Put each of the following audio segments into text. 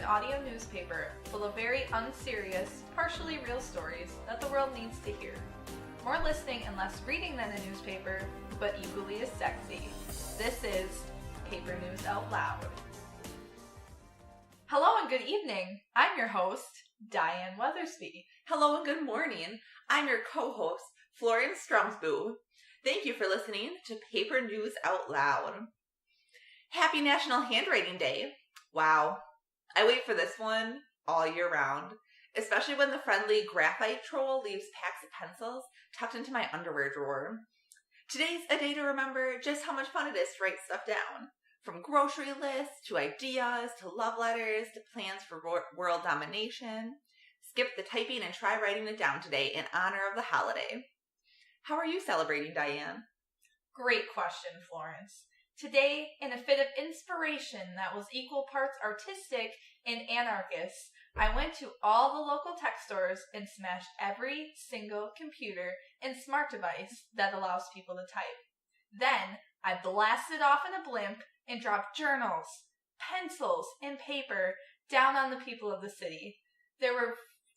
audio newspaper full of very unserious, partially real stories that the world needs to hear. More listening and less reading than a newspaper, but equally as sexy. This is Paper News Out Loud. Hello and good evening. I'm your host, Diane Weathersby. Hello and good morning. I'm your co-host, Florence Stromsboo. Thank you for listening to Paper News Out Loud. Happy National Handwriting Day. Wow. I wait for this one all year round, especially when the friendly graphite troll leaves packs of pencils tucked into my underwear drawer. Today's a day to remember just how much fun it is to write stuff down. From grocery lists, to ideas, to love letters, to plans for world domination. Skip the typing and try writing it down today in honor of the holiday. How are you celebrating, Diane? Great question, Florence. Today, in a fit of inspiration that was equal parts artistic and anarchist, I went to all the local tech stores and smashed every single computer and smart device that allows people to type. Then, I blasted off in a blimp and dropped journals, pencils, and paper down on the people of the city. There were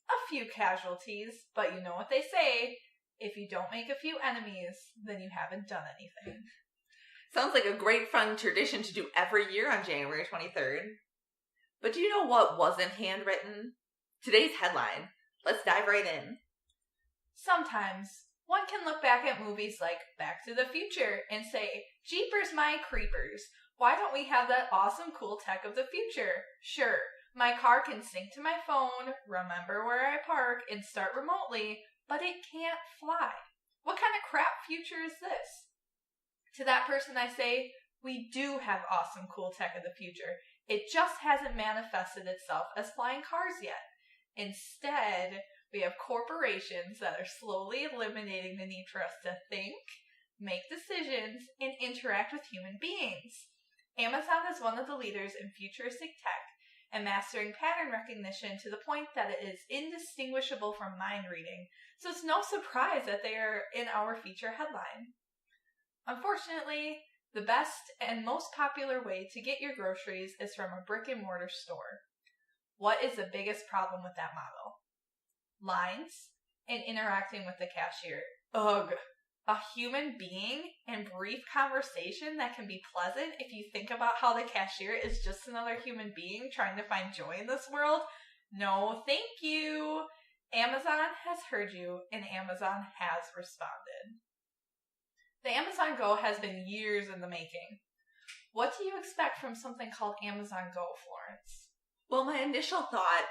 a few casualties, but you know what they say, if you don't make a few enemies, then you haven't done anything. Sounds like a great fun tradition to do every year on January 23rd. But do you know what wasn't handwritten? Today's headline. Let's dive right in. Sometimes one can look back at movies like Back to the Future and say, Jeepers my creepers, why don't we have that awesome cool tech of the future? Sure, my car can sync to my phone, remember where I park, and start remotely, but it can't fly. What kind of crap future is this? To that person I say, we do have awesome cool tech of the future. It just hasn't manifested itself as flying cars yet. Instead, we have corporations that are slowly eliminating the need for us to think, make decisions, and interact with human beings. Amazon is one of the leaders in futuristic tech and mastering pattern recognition to the point that it is indistinguishable from mind reading, so it's no surprise that they are in our feature headline. Unfortunately, the best and most popular way to get your groceries is from a brick and mortar store. What is the biggest problem with that model? Lines and interacting with the cashier. Ugh. A human being and brief conversation that can be pleasant if you think about how the cashier is just another human being trying to find joy in this world? No, thank you. Amazon has heard you and Amazon has responded. The Amazon Go has been years in the making. What do you expect from something called Amazon Go, Florence? Well, my initial thought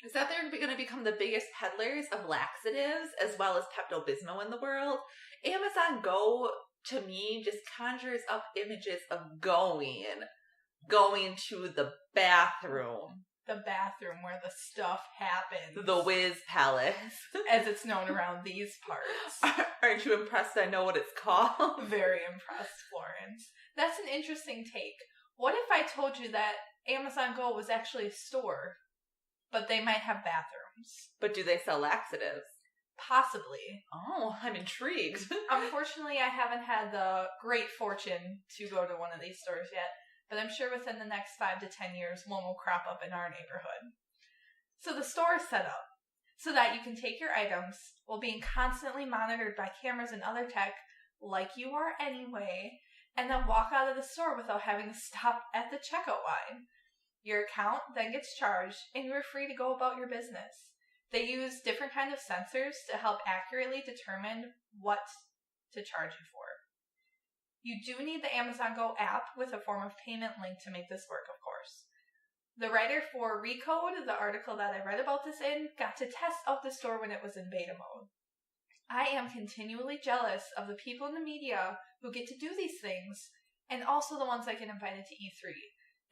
is that they're going to become the biggest peddlers of laxatives as well as Pepto-Bismol in the world. Amazon Go, to me, just conjures up images of going to the bathroom. The bathroom where the stuff happens. The Whiz Palace. As it's known around these parts. Aren't you impressed I know what it's called? Very impressed, Florence. That's an interesting take. What if I told you that Amazon Go was actually a store, but they might have bathrooms? But do they sell laxatives? Possibly. Oh, I'm intrigued. Unfortunately, I haven't had the great fortune to go to one of these stores yet, but I'm sure within the next 5 to 10 years, one will crop up in our neighborhood. So the store is set up so that you can take your items while being constantly monitored by cameras and other tech, like you are anyway, and then walk out of the store without having to stop at the checkout line. Your account then gets charged, and you are free to go about your business. They use different kinds of sensors to help accurately determine what to charge you for. You do need the Amazon Go app with a form of payment link to make this work, of course. The writer for Recode, the article that I read about this in, got to test out the store when it was in beta mode. I am continually jealous of the people in the media who get to do these things, and also the ones that get invited to E3.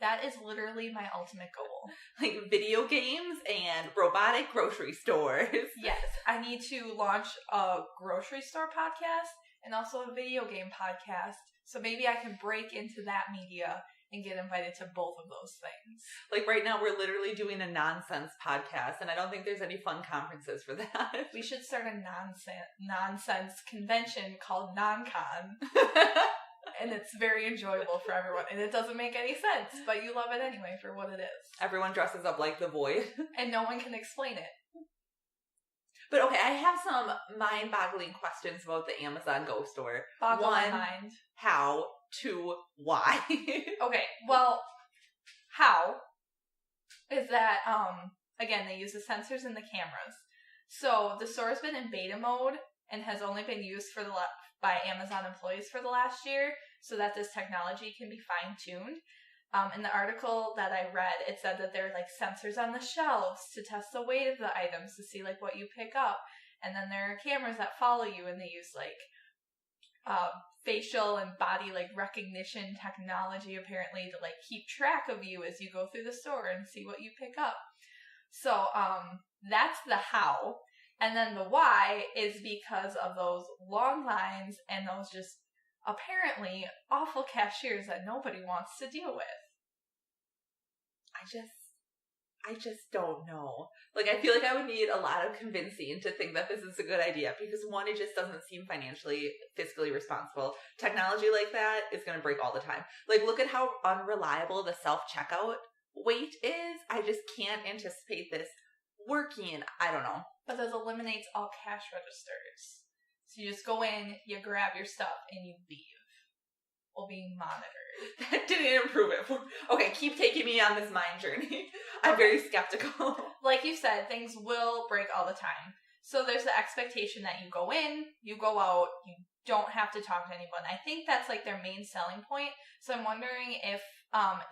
That is literally my ultimate goal. Like video games and robotic grocery stores. Yes, I need to launch a grocery store podcast and also a video game podcast, so maybe I can break into that media and get invited to both of those things. Like right now, we're literally doing a nonsense podcast, and I don't think there's any fun conferences for that. We should start a nonsense convention called NonCon. and it's very enjoyable for everyone. And it doesn't make any sense, but you love it anyway for what it is. Everyone dresses up like the Void. And no one can explain it. But okay, I have some mind-boggling questions about the Amazon Go store. Boggle my mind. How? 2, why? Okay, well, how is that, again, they use the sensors and the cameras. So the store has been in beta mode and has only been used by Amazon employees for the last year so that this technology can be fine-tuned. In the article that I read, it said that there are like sensors on the shelves to test the weight of the items to see like what you pick up. And then there are cameras that follow you and they use like facial and body like recognition technology apparently to like keep track of you as you go through the store and see what you pick up. So that's the how. And then the why is because of those long lines and those just apparently awful cashiers that nobody wants to deal with. I just don't know. Like, I feel like I would need a lot of convincing to think that this is a good idea because, one, it just doesn't seem fiscally responsible. Technology like that is going to break all the time. Like, look at how unreliable the self-checkout wait is. I just can't anticipate this working. I don't know. But this eliminates all cash registers. So you just go in, you grab your stuff, and you leave. While being monitored. That didn't improve it. Okay, keep taking me on this mind journey. I'm very skeptical. Like you said, things will break all the time. So there's the expectation that you go in, you go out, you don't have to talk to anyone. I think that's like their main selling point. So I'm wondering if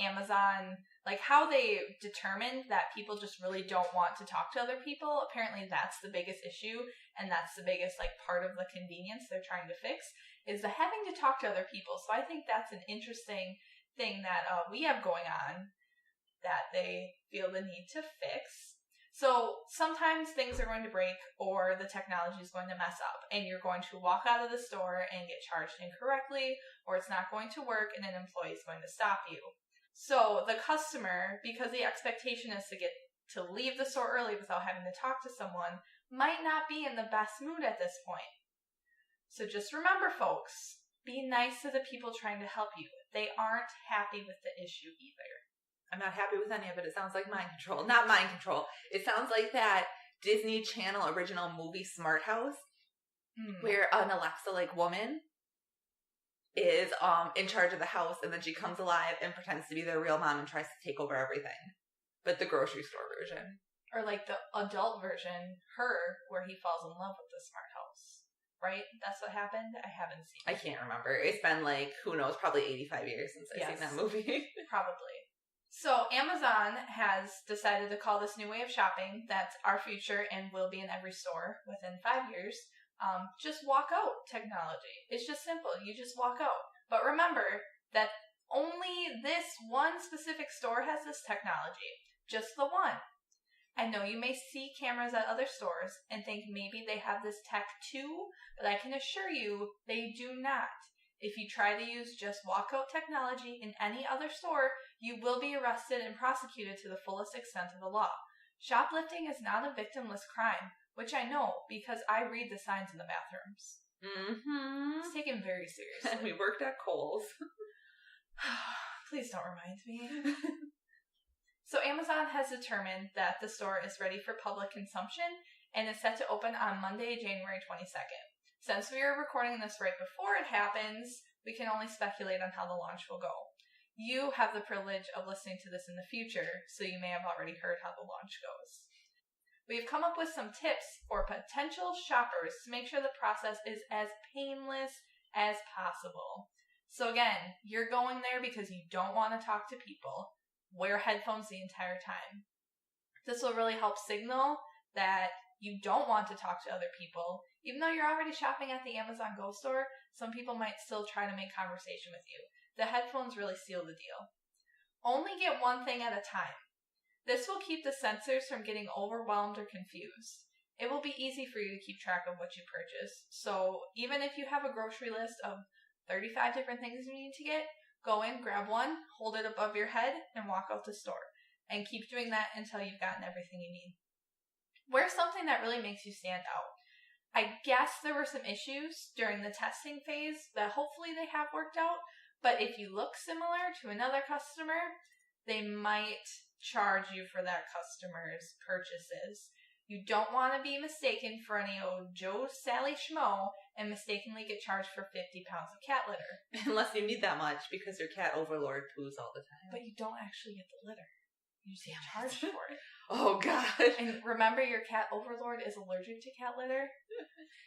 Amazon, like how they determined that people just really don't want to talk to other people. Apparently that's the biggest issue, and that's the biggest like part of the convenience they're trying to fix. Is the having to talk to other people. So I think that's an interesting thing that we have going on that they feel the need to fix. So sometimes things are going to break or the technology is going to mess up and you're going to walk out of the store and get charged incorrectly or it's not going to work and an employee is going to stop you. So the customer, because the expectation is to leave the store early without having to talk to someone, might not be in the best mood at this point. So just remember, folks, be nice to the people trying to help you. They aren't happy with the issue either. I'm not happy with any of it. It sounds like mind control. Not mind control. It sounds like that Disney Channel original movie Smart House, where an Alexa-like woman is in charge of the house, and then she comes alive and pretends to be their real mom and tries to take over everything. But the grocery store version. Or like the adult version, Her, where he falls in love with the Smart House. Right? That's what happened? I haven't seen it. I can't remember. It's been like, who knows, probably 85 years since I've seen that movie. Probably. So Amazon has decided to call this new way of shopping that's our future and will be in every store within 5 years. Just walk out technology. It's just simple. You just walk out. But remember that only this one specific store has this technology. Just the one. I know you may see cameras at other stores and think maybe they have this tech too, but I can assure you they do not. If you try to use just walkout technology in any other store, you will be arrested and prosecuted to the fullest extent of the law. Shoplifting is not a victimless crime, which I know because I read the signs in the bathrooms. Mm-hmm. It's taken very seriously. And we worked at Kohl's. Please don't remind me. So Amazon has determined that the store is ready for public consumption and is set to open on Monday, January 22nd. Since we are recording this right before it happens, we can only speculate on how the launch will go. You have the privilege of listening to this in the future, so you may have already heard how the launch goes. We have come up with some tips for potential shoppers to make sure the process is as painless as possible. So again, you're going there because you don't want to talk to people. Wear headphones the entire time. This will really help signal that you don't want to talk to other people. Even though you're already shopping at the Amazon Go store, some people might still try to make conversation with you. The headphones really seal the deal. Only get one thing at a time. This will keep the sensors from getting overwhelmed or confused. It will be easy for you to keep track of what you purchase. So even if you have a grocery list of 35 different things you need to get, go in, grab one, hold it above your head, and walk out the store. And keep doing that until you've gotten everything you need. Wear something that really makes you stand out. I guess there were some issues during the testing phase that hopefully they have worked out. But if you look similar to another customer, they might charge you for that customer's purchases. You don't want to be mistaken for any old Joe, Sally, Schmo and mistakenly get charged for 50 pounds of cat litter. Unless you need that much because your cat overlord poos all the time. But you don't actually get the litter. You just get charged for it. Oh, God. And remember, your cat overlord is allergic to cat litter?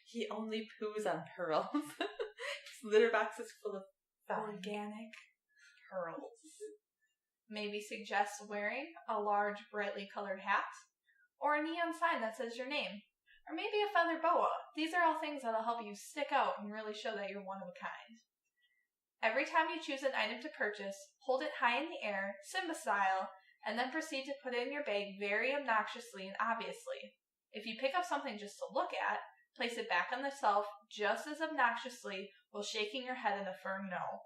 He only poos on pearls. His litter box is full of organic pearls. Maybe suggest wearing a large, brightly colored hat, or a neon sign that says your name, or maybe a feather boa. These are all things that'll help you stick out and really show that you're one of a kind. Every time you choose an item to purchase, hold it high in the air, Simba style, and then proceed to put it in your bag very obnoxiously and obviously. If you pick up something just to look at, place it back on the shelf just as obnoxiously while shaking your head in a firm no.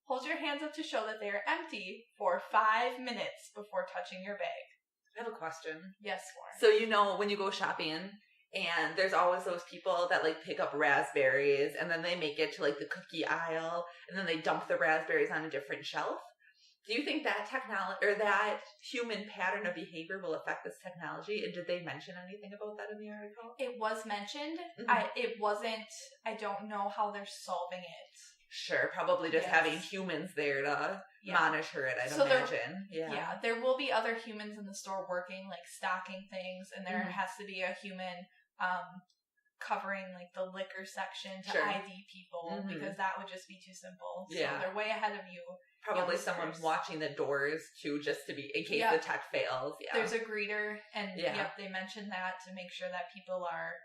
Hold your hands up to show that they are empty for 5 minutes before touching your bag. I have a question. Yes, Lauren. So, you know, when you go shopping and there's always those people that like pick up raspberries and then they make it to like the cookie aisle and then they dump the raspberries on a different shelf. Do you think that technology or that human pattern of behavior will affect this technology? And did they mention anything about that in the article? It was mentioned. Mm-hmm. I don't know how they're solving it. Sure, probably just having humans there to monitor it, I'd imagine. Yeah, there will be other humans in the store working, like stocking things, and there has to be a human covering like the liquor section to ID people because that would just be too simple. So they're way ahead of you. Probably someone watching the doors too, just to be in case the tech fails. Yeah, there's a greeter, and they mentioned that to make sure that people are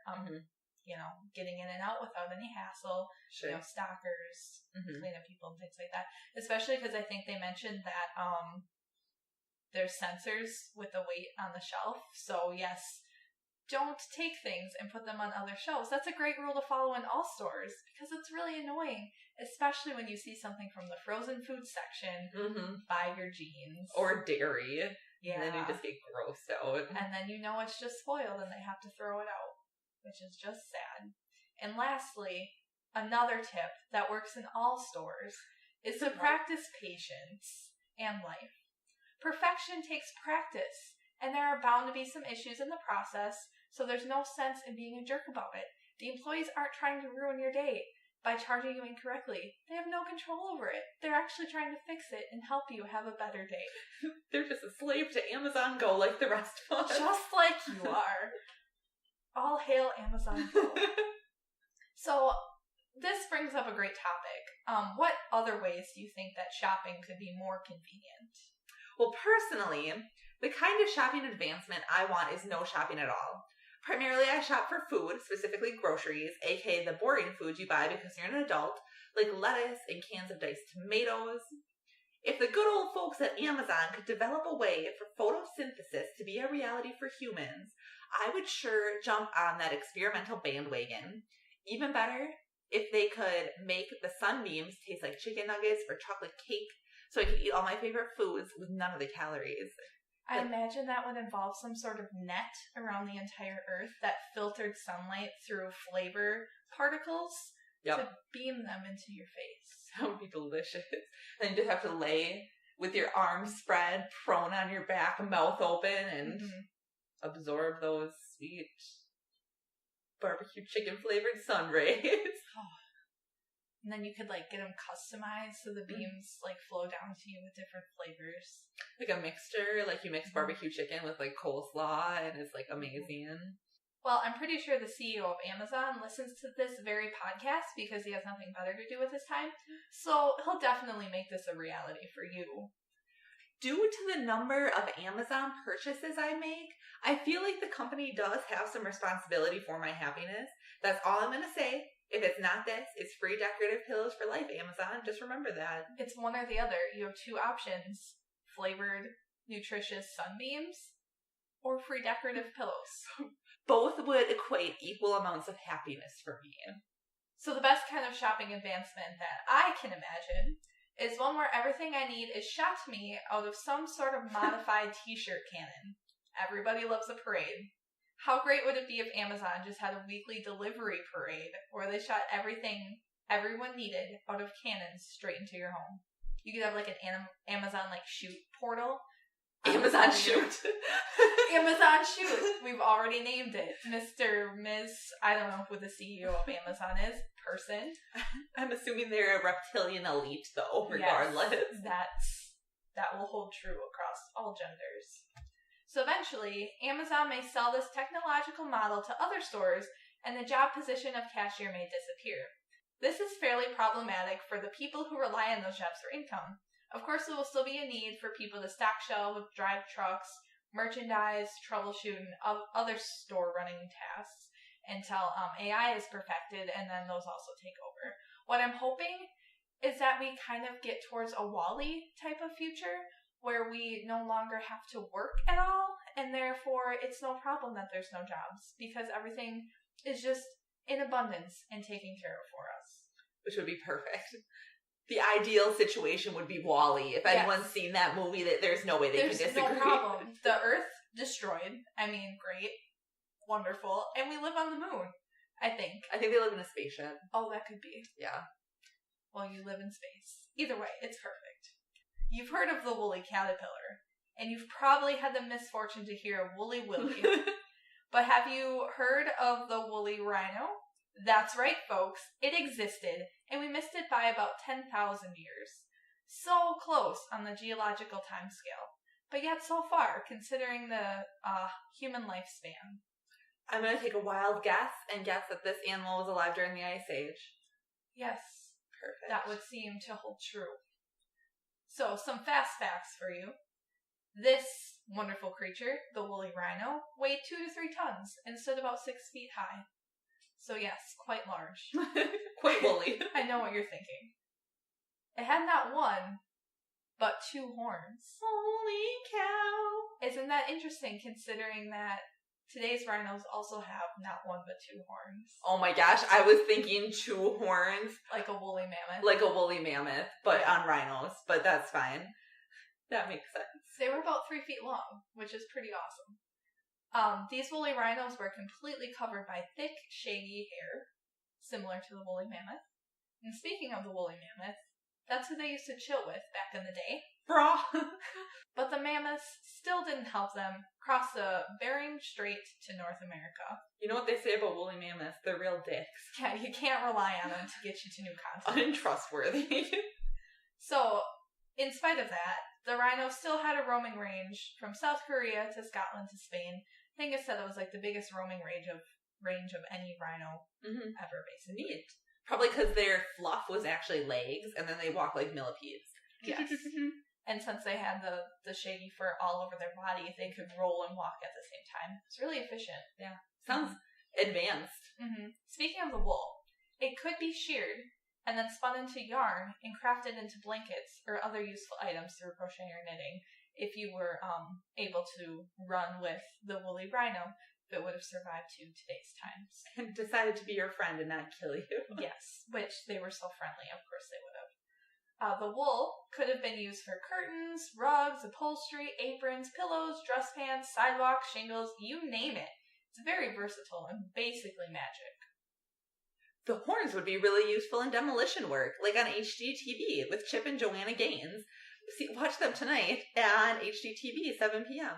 getting in and out without any hassle. Sure. You know, stockers, cleanup people, and things like that. Especially because I think they mentioned that there's sensors with the weight on the shelf. So yes, don't take things and put them on other shelves. That's a great rule to follow in all stores because it's really annoying, especially when you see something from the frozen food section by your jeans. Or dairy. Yeah. And then you just get grossed out. And then you know it's just spoiled and they have to throw it out, which is just sad. And lastly, another tip that works in all stores is to practice patience and life. Perfection takes practice, and there are bound to be some issues in the process, so there's no sense in being a jerk about it. The employees aren't trying to ruin your day by charging you incorrectly. They have no control over it. They're actually trying to fix it and help you have a better day. They're just a slave to Amazon Go like the rest of us. Just like you are. All hail Amazon Go. So, this brings up a great topic. What other ways do you think that shopping could be more convenient? Well, personally, the kind of shopping advancement I want is no shopping at all. Primarily, I shop for food, specifically groceries, aka the boring food you buy because you're an adult, like lettuce and cans of diced tomatoes. If the good old folks at Amazon could develop a way for photosynthesis to be a reality for humans, I would sure jump on that experimental bandwagon. Even better, if they could make the sunbeams taste like chicken nuggets or chocolate cake, so I could eat all my favorite foods with none of the calories. I imagine that would involve some sort of net around the entire earth that filtered sunlight through flavor particles to beam them into your face. That would be delicious. Then you just have to lay with your arms spread, prone on your back, mouth open, and absorb those sweet barbecue chicken flavored sun rays. And then you could like get them customized so the beams like flow down to you with different flavors. Like a mixture, like you mix barbecue chicken with like coleslaw and it's like amazing. Well, I'm pretty sure the CEO of Amazon listens to this very podcast because he has nothing better to do with his time. So he'll definitely make this a reality for you. Due to the number of Amazon purchases I make, I feel like the company does have some responsibility for my happiness. That's all I'm going to say. If it's not this, it's free decorative pillows for life, Amazon. Just remember that. It's one or the other. You have two options. Flavored, nutritious sunbeams or free decorative pillows. Both would equate equal amounts of happiness for me. So the best kind of shopping advancement that I can imagine is one where everything I need is shot to me out of some sort of modified t-shirt cannon. Everybody loves a parade. How great would it be if Amazon just had a weekly delivery parade where they shot everything everyone needed out of cannons straight into your home? You could have like an Amazon like shoot portal. Amazon shoot. Amazon shoot. We've already named it. Mr. Ms. I don't know who the CEO of Amazon is. Person. I'm assuming they're a reptilian elite, though, regardless. Yes, that will hold true across all genders. So eventually, Amazon may sell this technological model to other stores, and the job position of cashier may disappear. This is fairly problematic for the people who rely on those jobs for income. Of course, there will still be a need for people to stock shelves, drive trucks, merchandise, troubleshoot, and other store-running tasks until AI is perfected, and then those also take over. What I'm hoping is that we kind of get towards a WALL-E type of future, where we no longer have to work at all, and therefore it's no problem that there's no jobs, because everything is just in abundance and taken care of for us. Which would be perfect. The ideal situation would be WALL-E. If anyone's seen that movie, that there's no way they can disagree. There's no problem. The Earth destroyed. I mean, great. Wonderful. And we live on the moon, I think. I think they live in a spaceship. Oh, that could be. Yeah. Well, you live in space. Either way, it's perfect. You've heard of the woolly caterpillar, and you've probably had the misfortune to hear of Woolly Willy. But have you heard of the woolly rhino? That's right, folks. It existed, and we missed it by about 10,000 years. So close on the geological timescale, but yet so far, considering the human lifespan. I'm going to take a wild guess and guess that this animal was alive during the Ice Age. Yes. Perfect. That would seem to hold true. So, some fast facts for you. This wonderful creature, the woolly rhino, weighed 2 to 3 tons and stood about 6 feet high. So yes, quite large. Quite woolly. I know what you're thinking. It had not one, but 2 horns. Holy cow! Isn't that interesting, considering that today's rhinos also have not 1 but 2 horns? Oh my gosh, I was thinking 2 horns. Like a woolly mammoth. Like a woolly mammoth, but on rhinos. But that's fine. That makes sense. They were about 3 feet long, which is pretty awesome. These woolly rhinos were completely covered by thick, shaggy hair, similar to the woolly mammoth. And speaking of the woolly mammoth, that's who they used to chill with back in the day. Brah! But the mammoths still didn't help them cross the Bering Strait to North America. You know what they say about woolly mammoths? They're real dicks. Yeah, you can't rely on them to get you to new continents. Untrustworthy. So, in spite of that, the rhino still had a roaming range from South Korea to Scotland to Spain. I think it said it was like the biggest roaming range of any rhino ever, basically. Neat. Probably because their fluff was actually legs, and then they walk like millipedes. Yes. And since they had the shaggy fur all over their body, they could roll and walk at the same time. It's really efficient. Yeah. Sounds advanced. Mm-hmm. Speaking of the wool, it could be sheared and then spun into yarn and crafted into blankets or other useful items through crochet or knitting if you were able to run with the woolly rhino, if it would have survived to today's times. And decided to be your friend and not kill you. Yes, which they were so friendly, of course they would have. The wool could have been used for curtains, rugs, upholstery, aprons, pillows, dress pants, sidewalks, shingles, you name it. It's very versatile and basically magic. The horns would be really useful in demolition work, like on HGTV with Chip and Joanna Gaines. Watch them tonight on HGTV, 7 p.m.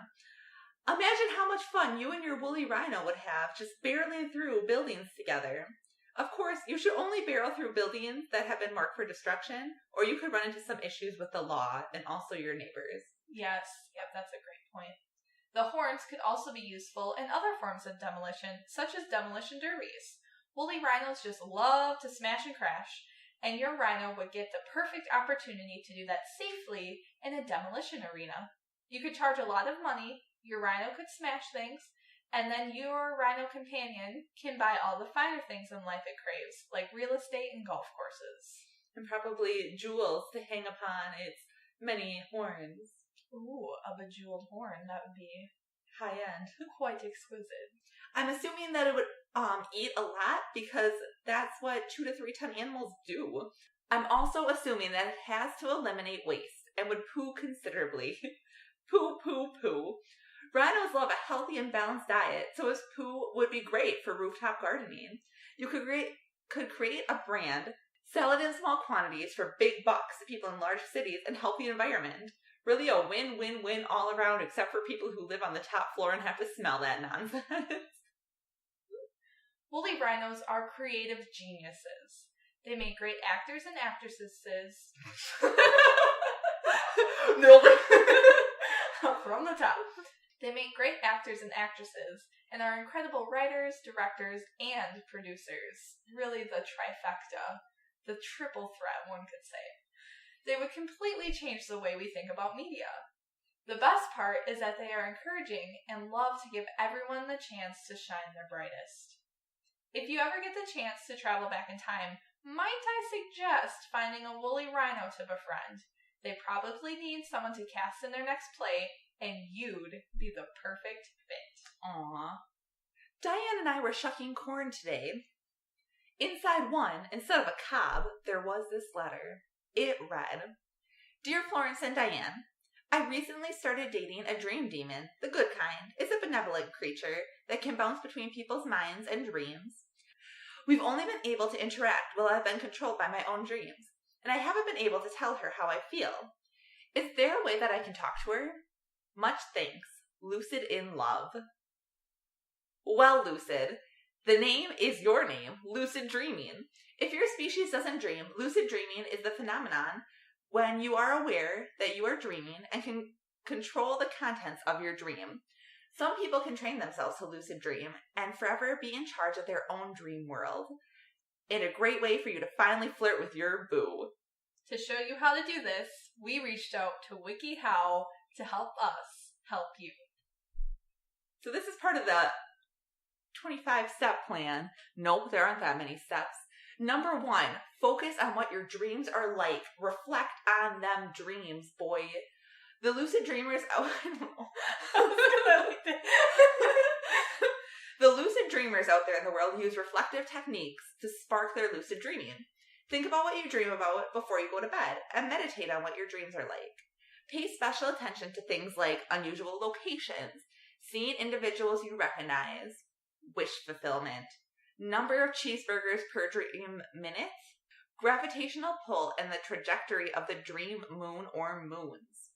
Imagine how much fun you and your woolly rhino would have just barreling through buildings together. Of course, you should only barrel through buildings that have been marked for destruction, or you could run into some issues with the law and also your neighbors. Yes, yep, that's a great point. The horns could also be useful in other forms of demolition, such as demolition derbies. Woolly rhinos just love to smash and crash, and your rhino would get the perfect opportunity to do that safely in a demolition arena. You could charge a lot of money, your rhino could smash things, and then your rhino companion can buy all the finer things in life it craves, like real estate and golf courses. And probably jewels to hang upon its many horns. Ooh, a bejeweled horn, that would be high end. Quite exquisite. I'm assuming that it would eat a lot because that's what 2 to 3 ton animals do. I'm also assuming that it has to eliminate waste and would poo considerably. Poo. Rhinos love a healthy and balanced diet, so his poo would be great for rooftop gardening. You could create a brand, sell it in small quantities for big bucks to people in large cities, and help the environment. Really a win-win-win all around, except for people who live on the top floor and have to smell that nonsense. Woolly rhinos are creative geniuses. They make great actors and actresses. No. From the top. They make great actors and actresses, and are incredible writers, directors, and producers. Really the trifecta. The triple threat, one could say. They would completely change the way we think about media. The best part is that they are encouraging and love to give everyone the chance to shine their brightest. If you ever get the chance to travel back in time, might I suggest finding a woolly rhino to befriend? They probably need someone to cast in their next play, and you'd be the perfect fit. Aww. Diane and I were shucking corn today. Inside one, instead of a cob, there was this letter. It read, Dear Florence and Diane, I recently started dating a dream demon, the good kind. It's a benevolent creature that can bounce between people's minds and dreams. We've only been able to interact while I've been controlled by my own dreams, and I haven't been able to tell her how I feel. Is there a way that I can talk to her? Much thanks. Lucid in love. Well, Lucid, the name is your name, lucid dreaming. If your species doesn't dream, lucid dreaming is the phenomenon when you are aware that you are dreaming and can control the contents of your dream. Some people can train themselves to lucid dream and forever be in charge of their own dream world. And a great way for you to finally flirt with your boo. To show you how to do this, we reached out to WikiHow to help us help you. So this is part of the 25-step plan. Nope, there aren't that many steps. Number 1, focus on what your dreams are like. Reflect on them dreams, boy. The lucid dreamers out The lucid dreamers out there in the world use reflective techniques to spark their lucid dreaming. Think about what you dream about before you go to bed and meditate on what your dreams are like. Pay special attention to things like unusual locations, seeing individuals you recognize, wish fulfillment, number of cheeseburgers per dream minute, gravitational pull, and the trajectory of the dream moon or moons.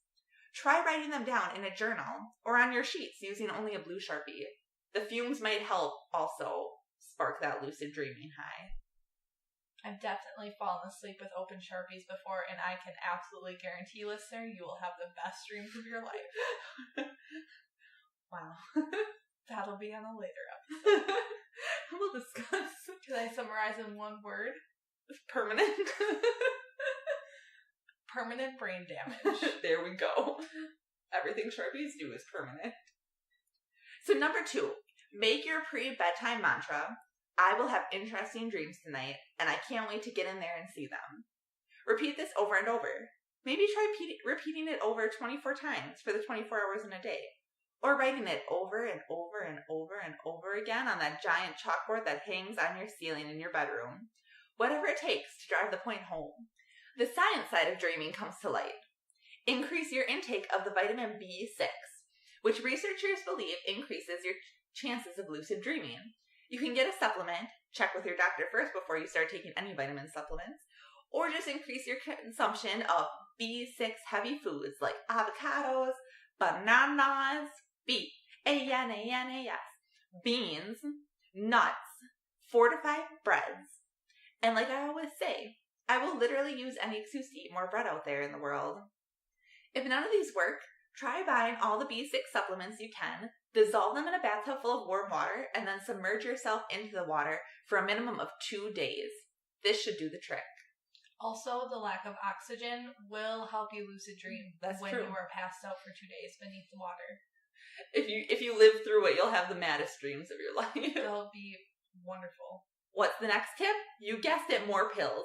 Try writing them down in a journal or on your sheets using only a blue Sharpie. The fumes might help also spark that lucid dreaming high. I've definitely fallen asleep with open Sharpies before, and I can absolutely guarantee, listener, you will have the best dreams of your life. Wow. That'll be on a later episode. We'll discuss. Can I summarize in one word? Permanent. Permanent brain damage. There we go. Everything Sharpies do is permanent. So number 2, make your pre-bedtime mantra, I will have interesting dreams tonight, and I can't wait to get in there and see them. Repeat this over and over. Maybe try repeating it over 24 times for the 24 hours in a day. Or writing it over and over and over and over again on that giant chalkboard that hangs on your ceiling in your bedroom. Whatever it takes to drive the point home. The science side of dreaming comes to light. Increase your intake of the vitamin B6, which researchers believe increases your chances of lucid dreaming. You can get a supplement, check with your doctor first before you start taking any vitamin supplements, or just increase your consumption of B6 heavy foods like avocados, bananas, B-A-N-A-N-A-S, beans, nuts, fortified breads. And like I always say, I will literally use any excuse to eat more bread out there in the world. If none of these work, try buying all the B6 supplements you can, dissolve them in a bathtub full of warm water, and then submerge yourself into the water for a minimum of 2 days. This should do the trick. Also, the lack of oxygen will help you lucid dream. That's when true. you are passed out for 2 days beneath the water. If you live through it, you'll have the maddest dreams of your life. It'll be wonderful. What's the next tip? You guessed it, more pills.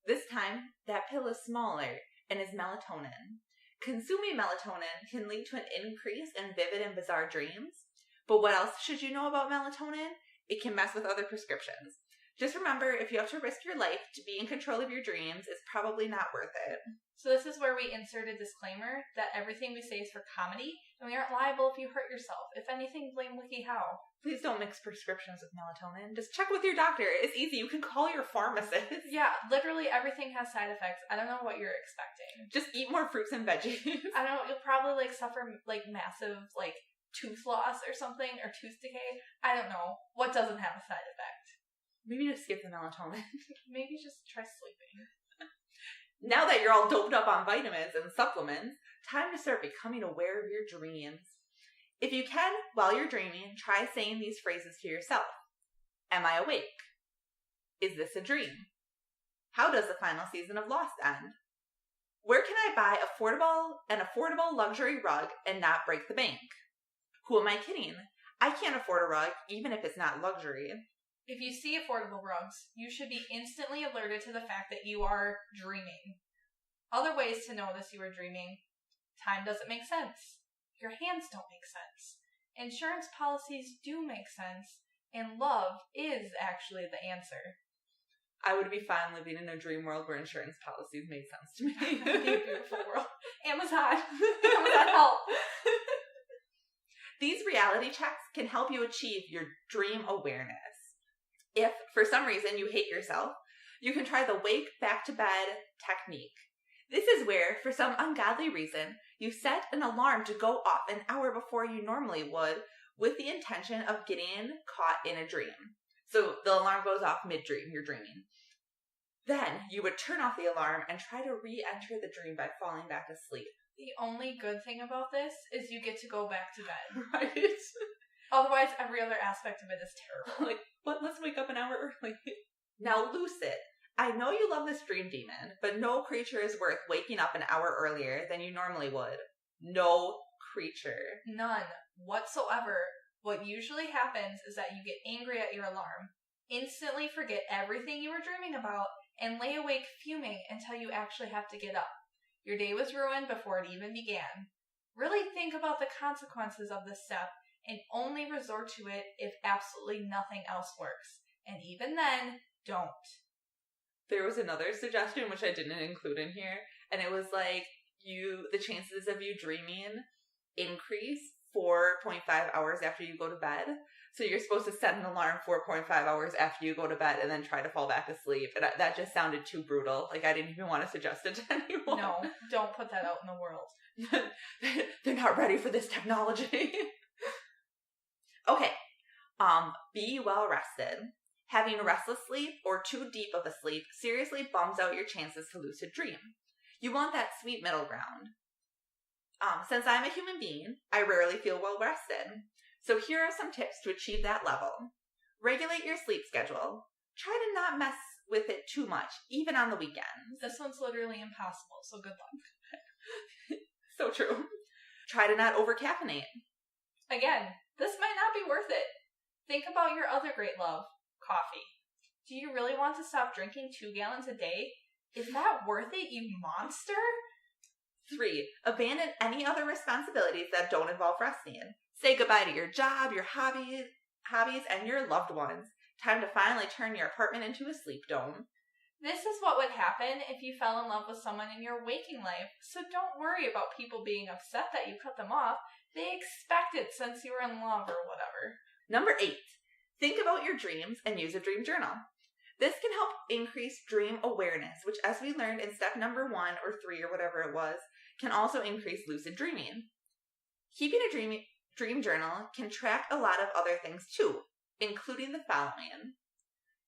This time, that pill is smaller and is melatonin. Consuming melatonin can lead to an increase in vivid and bizarre dreams. But what else should you know about melatonin? It can mess with other prescriptions. Just remember, if you have to risk your life to be in control of your dreams, it's probably not worth it. So this is where we insert a disclaimer that everything we say is for comedy, and we aren't liable if you hurt yourself. If anything, blame WikiHow. Please don't mix prescriptions with melatonin. Just check with your doctor. It's easy. You can call your pharmacist. Yeah, literally everything has side effects. I don't know what you're expecting. Just eat more fruits and veggies. I don't know, you'll probably suffer massive tooth loss or something, or tooth decay. I don't know. What doesn't have a side effect? Maybe just skip the melatonin. Maybe just try sleeping. Now that you're all doped up on vitamins and supplements, time to start becoming aware of your dreams. If you can, while you're dreaming, try saying these phrases to yourself. Am I awake? Is this a dream? How does the final season of Lost end? Where can I buy an affordable luxury rug and not break the bank? Who am I kidding? I can't afford a rug, even if it's not luxury. If you see affordable rugs, you should be instantly alerted to the fact that you are dreaming. Other ways to notice you are dreaming: time doesn't make sense. Your hands don't make sense. Insurance policies do make sense. And love is actually the answer. I would be fine living in a dream world where insurance policies made sense to me. That would be a beautiful world. Amazon. Amazon help. These reality checks can help you achieve your dream awareness. If, for some reason, you hate yourself, you can try the wake back to bed technique. This is where, for some ungodly reason, you set an alarm to go off an hour before you normally would with the intention of getting caught in a dream. So the alarm goes off mid-dream, you're dreaming. Then you would turn off the alarm and try to re-enter the dream by falling back asleep. The only good thing about this is you get to go back to bed. Right? Otherwise, every other aspect of it is terrible. What? Let's wake up an hour early. Now, lucid. I know you love this dream demon, but no creature is worth waking up an hour earlier than you normally would. No creature. None whatsoever. What usually happens is that you get angry at your alarm, instantly forget everything you were dreaming about, and lay awake fuming until you actually have to get up. Your day was ruined before it even began. Really think about the consequences of this step and only resort to it if absolutely nothing else works. And even then, don't. There was another suggestion which I didn't include in here, and it was the chances of you dreaming increase 4.5 hours after you go to bed. So you're supposed to set an alarm 4.5 hours after you go to bed and then try to fall back asleep. And that just sounded too brutal. I didn't even want to suggest it to anyone. No, don't put that out in the world. They're not ready for this technology. Okay. Be well rested. Having restless sleep or too deep of a sleep seriously bums out your chances to lucid dream. You want that sweet middle ground. Since I'm a human being, I rarely feel well rested. So here are some tips to achieve that level. Regulate your sleep schedule. Try to not mess with it too much, even on the weekends. This one's literally impossible, so good luck. So true. Try to not over-caffeinate. Again, this might not be worth it. Think about your other great love, coffee. Do you really want to stop drinking 2 gallons a day? Is that worth it, you monster? 3. Abandon any other responsibilities that don't involve resting. Say goodbye to your job, your hobbies, and your loved ones. Time to finally turn your apartment into a sleep dome. This is what would happen if you fell in love with someone in your waking life, so don't worry about people being upset that you cut them off. They expect it since you were in love or whatever. Number 8. Think about your dreams and use a dream journal. This can help increase dream awareness, which, as we learned in step number 1 or 3 or whatever it was, can also increase lucid dreaming. Keeping a dream journal can track a lot of other things too, including the following.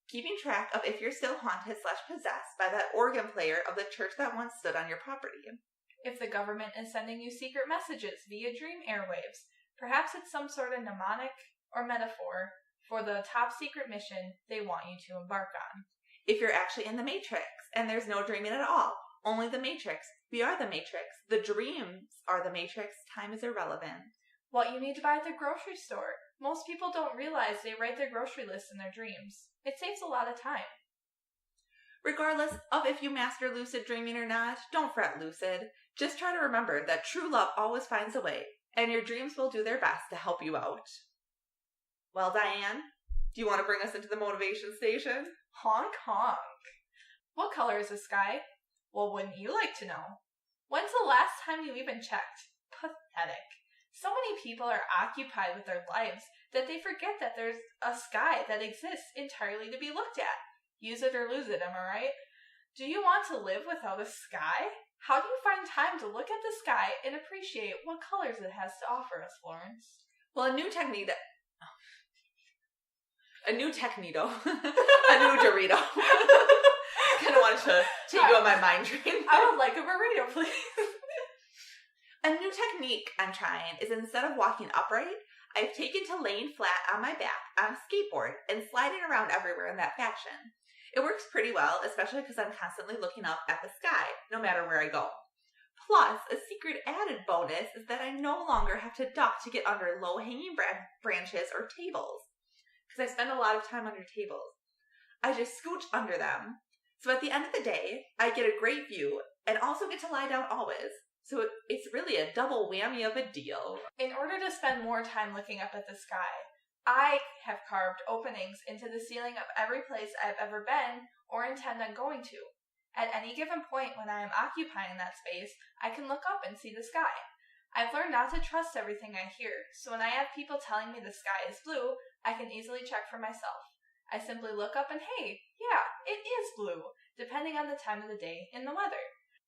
Keeping track of if you're still haunted/possessed by that organ player of the church that once stood on your property. If the government is sending you secret messages via dream airwaves, perhaps it's some sort of mnemonic or metaphor for the top secret mission they want you to embark on. If you're actually in the Matrix and there's no dreaming at all, only the Matrix. We are the Matrix. The dreams are the Matrix. Time is irrelevant. What you need to buy at the grocery store. Most people don't realize they write their grocery list in their dreams. It saves a lot of time. Regardless of if you master lucid dreaming or not, don't fret, lucid. Just try to remember that true love always finds a way, and your dreams will do their best to help you out. Well, Diane, Do you want to bring us into the motivation station? Honk honk. What color is the sky? Well, wouldn't you like to know? When's the last time you even checked? Pathetic. So many people are occupied with their lives that they forget that there's a sky that exists entirely to be looked at. Use it or lose it, am I right? Do you want to live without a sky? How do you find time to look at the sky and appreciate what colors it has to offer us, Florence? Well, a new Dorito. A new Dorito. Kind of wanted to take you on my mind train. I would like a burrito, please. A new technique I'm trying is instead of walking upright, I've taken to laying flat on my back on a skateboard and sliding around everywhere in that fashion. It works pretty well, especially because I'm constantly looking up at the sky, no matter where I go. Plus, a secret added bonus is that I no longer have to duck to get under low-hanging branches or tables, because I spend a lot of time under tables. I just scooch under them. So at the end of the day, I get a great view and also get to lie down always. So it's really a double whammy of a deal. In order to spend more time looking up at the sky, I have carved openings into the ceiling of every place I've ever been or intend on going to. At any given point when I am occupying that space, I can look up and see the sky. I've learned not to trust everything I hear, so when I have people telling me the sky is blue, I can easily check for myself. I simply look up and hey, yeah, it is blue, depending on the time of the day and the weather.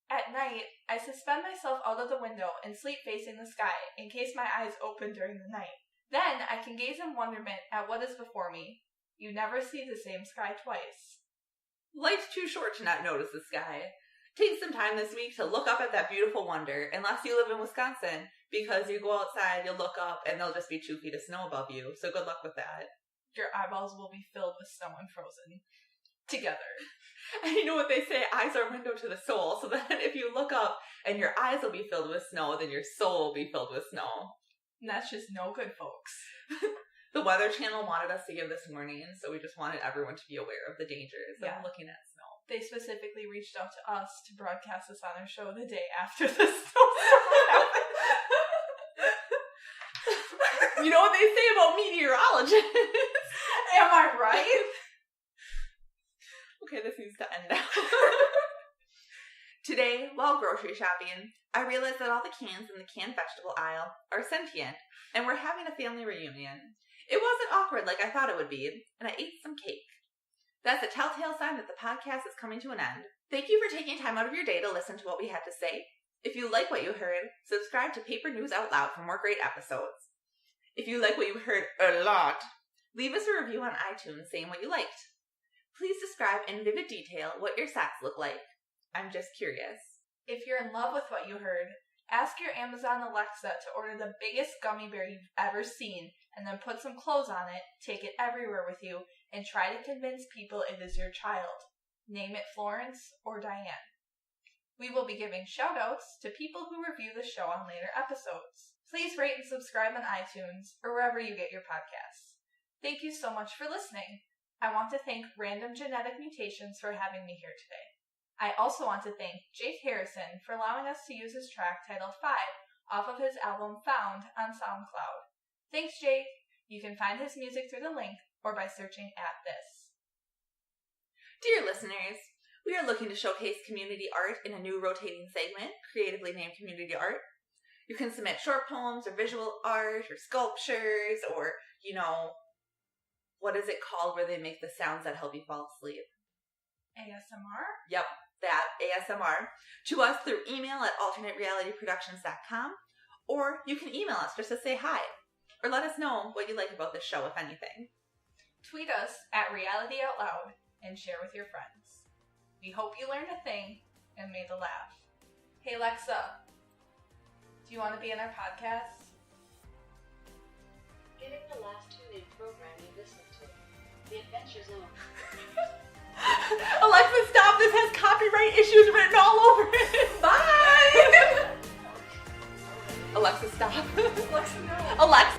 At night, I suspend myself out of the window and sleep facing the sky in case my eyes open during the night. Then I can gaze in wonderment at what is before me. You never see the same sky twice. Life's too short to not notice the sky. Take some time this week to look up at that beautiful wonder, unless you live in Wisconsin, because you go outside, you'll look up, and there'll just be 2 feet of snow above you, so good luck with that. Your eyeballs will be filled with snow and frozen. Together. And you know what they say, eyes are a window to the soul, so that if you look up and your eyes will be filled with snow, then your soul will be filled with snow. And that's just no good, folks. The Weather Channel wanted us to give this warning, so we just wanted everyone to be aware of the dangers of looking at snow. They specifically reached out to us to broadcast this on our show the day after the snowstorm happened. You know what they say about meteorologists? Am I right? Okay, this needs to end now. Today, while grocery shopping, I realized that all the cans in the canned vegetable aisle are sentient, and we're having a family reunion. It wasn't awkward like I thought it would be, and I ate some cake. That's a telltale sign that the podcast is coming to an end. Thank you for taking time out of your day to listen to what we had to say. If you like what you heard, subscribe to Paper News Out Loud for more great episodes. If you like what you heard a lot, leave us a review on iTunes saying what you liked. Please describe in vivid detail what your socks look like. I'm just curious. If you're in love with what you heard, ask your Amazon Alexa to order the biggest gummy bear you've ever seen, and then put some clothes on it, take it everywhere with you, and try to convince people it is your child. Name it Florence or Diane. We will be giving shout-outs to people who review the show on later episodes. Please rate and subscribe on iTunes or wherever you get your podcasts. Thank you so much for listening. I want to thank Random Genetic Mutations for having me here today. I also want to thank Jake Harrison for allowing us to use his track titled 5 off of his album Found on SoundCloud. Thanks, Jake. You can find his music through the link or by searching at this. Dear listeners, we are looking to showcase community art in a new rotating segment, creatively named Community Art. You can submit short poems or visual art or sculptures or, what is it called where they make the sounds that help you fall asleep? ASMR? Yep, that, ASMR, to us through email at alternaterealityproductions.com, or you can email us just to say hi, or let us know what you like about this show, if anything. Tweet us at Reality Out Loud and share with your friends. We hope you learned a thing and made a laugh. Hey Alexa, do you want to be in our podcast? Giving the last 2 new program you listened to, The Adventure Zone. Alexa, stop! This has copyright issues written all over it. Bye! Alexa, stop. Alexa, no. Alexa!